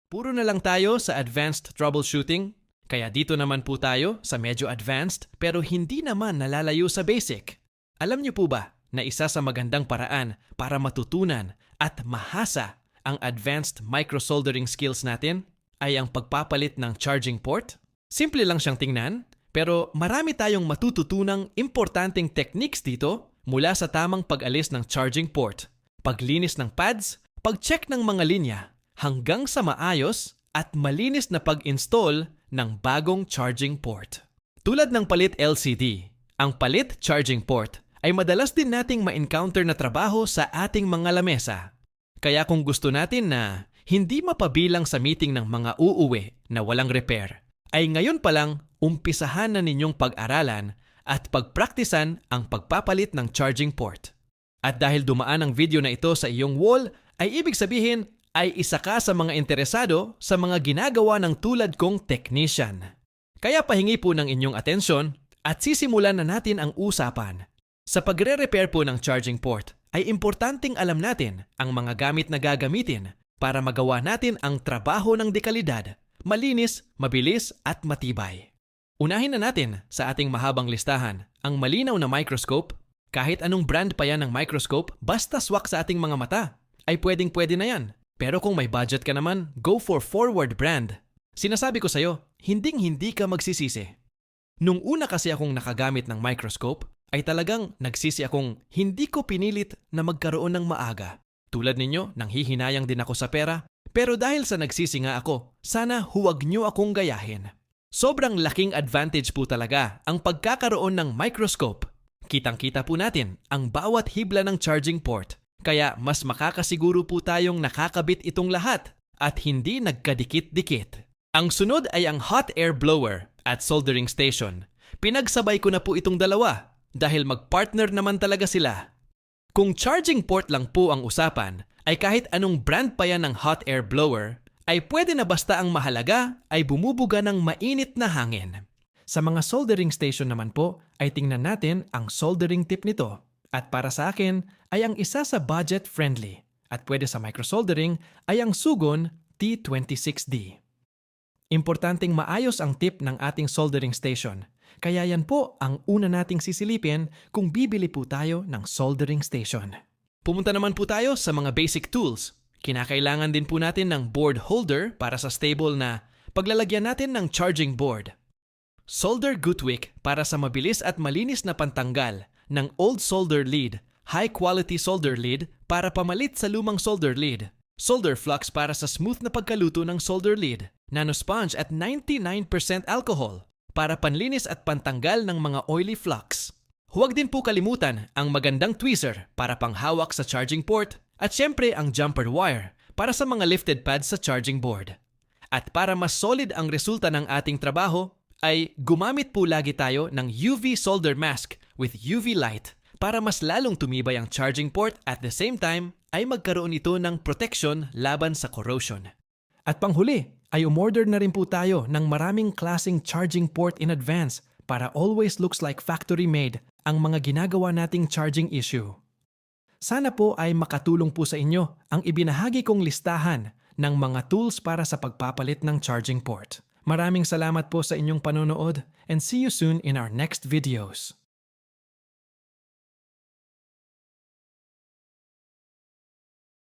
Puro na lang tayo sa advanced troubleshooting, kaya dito naman po tayo sa medyo advanced pero hindi naman nalalayo sa basic. Alam niyo po ba na isa sa magandang paraan para matutunan at mahasa ang advanced microsoldering skills natin ay ang pagpapalit ng charging port? Simple lang siyang tingnan, pero marami tayong matututunang importanteng techniques dito mula sa tamang pag-alis ng charging port, paglinis ng pads, pag-check ng mga linya, hanggang sa maayos at malinis na pag-install ng bagong charging port. Tulad ng palit LCD, ang palit charging port ay madalas din nating ma-encounter na trabaho sa ating mga lamesa. Kaya kung gusto natin na hindi mapabilang sa meeting ng mga uuwi na walang repair, ay ngayon pa lang umpisahan na ninyong pag-aralan at pagpraktisan ang pagpapalit ng charging port. At dahil dumaan ang video na ito sa iyong wall, ay ibig sabihin ay isa ka sa mga interesado sa mga ginagawa ng tulad kong technician. Kaya pahingi po ng inyong atensyon at sisimulan na natin ang usapan. Sa pagre-repair po ng charging port, ay importanteng alam natin ang mga gamit na gagamitin para magawa natin ang trabaho ng dekalidad, malinis, mabilis at matibay. Unahin na natin sa ating mahabang listahan ang malinaw na microscope. Kahit anong brand pa yan ng microscope, basta swak sa ating mga mata, ay pwedeng-pwede na yan. Pero kung may budget ka naman, go for forward brand. Sinasabi ko sa'yo, hinding-hindi ka magsisisi. Nung una kasi akong nakagamit ng microscope, ay talagang nagsisi akong hindi ko pinilit na magkaroon ng maaga. Tulad ninyo, nanghihinayang din ako sa pera. Pero dahil sa nagsisi nga ako, sana huwag nyo akong gayahin. Sobrang laking advantage po talaga ang pagkakaroon ng microscope. Kitang-kita po natin ang bawat hibla ng charging port. Kaya mas makakasiguro po tayong nakakabit itong lahat at hindi nagkadikit-dikit. Ang sunod ay ang hot air blower at soldering station. Pinagsabay ko na po itong dalawa dahil magpartner naman talaga sila. Kung charging port lang po ang usapan, ay kahit anong brand pa yan ng hot air blower, ay pwede na basta ang mahalaga ay bumubuga ng mainit na hangin. Sa mga soldering station naman po, ay tingnan natin ang soldering tip nito. At para sa akin ay ang isa sa budget-friendly at pwede sa microsoldering ay ang Sugon T26D. Importanteng maayos ang tip ng ating soldering station. Kaya yan po ang una nating sisilipin kung bibili po tayo ng soldering station. Pumunta naman po tayo sa mga basic tools. Kinakailangan din po natin ng board holder para sa stable na paglalagyan natin ng charging board. Solder Gutwick para sa mabilis at malinis na pantanggal ng old solder lead, high-quality solder lead para pamalit sa lumang solder lead, solder flux para sa smooth na pagkaluto ng solder lead, nano sponge at 99% alcohol para panlinis at pantanggal ng mga oily flux. Huwag din po kalimutan ang magandang tweezer para panghawak sa charging port at syempre ang jumper wire para sa mga lifted pads sa charging board. At para mas solid ang resulta ng ating trabaho, ay gumamit po lagi tayo ng UV solder mask with UV light para mas lalong tumibay ang charging port at the same time ay magkaroon ito ng protection laban sa corrosion. At panghuli ay umorder na rin po tayo ng maraming klaseng charging port in advance para always looks like factory made ang mga ginagawa nating charging issue. Sana po ay makatulong po sa inyo ang ibinahagi kong listahan ng mga tools para sa pagpapalit ng charging port. Maraming salamat po sa inyong panonood and see you soon in our next videos.